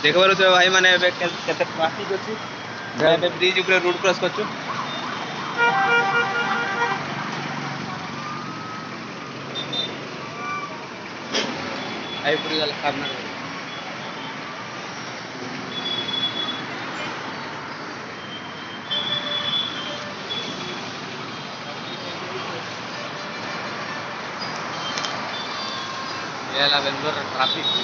देख पारुଛ भाई माने केते ट्राफिक अछि। मैं ब्रिज ऊपर रोड क्रॉस करछु। आई पूरी गला सामने ये ला बेंगलोर ट्राफिक।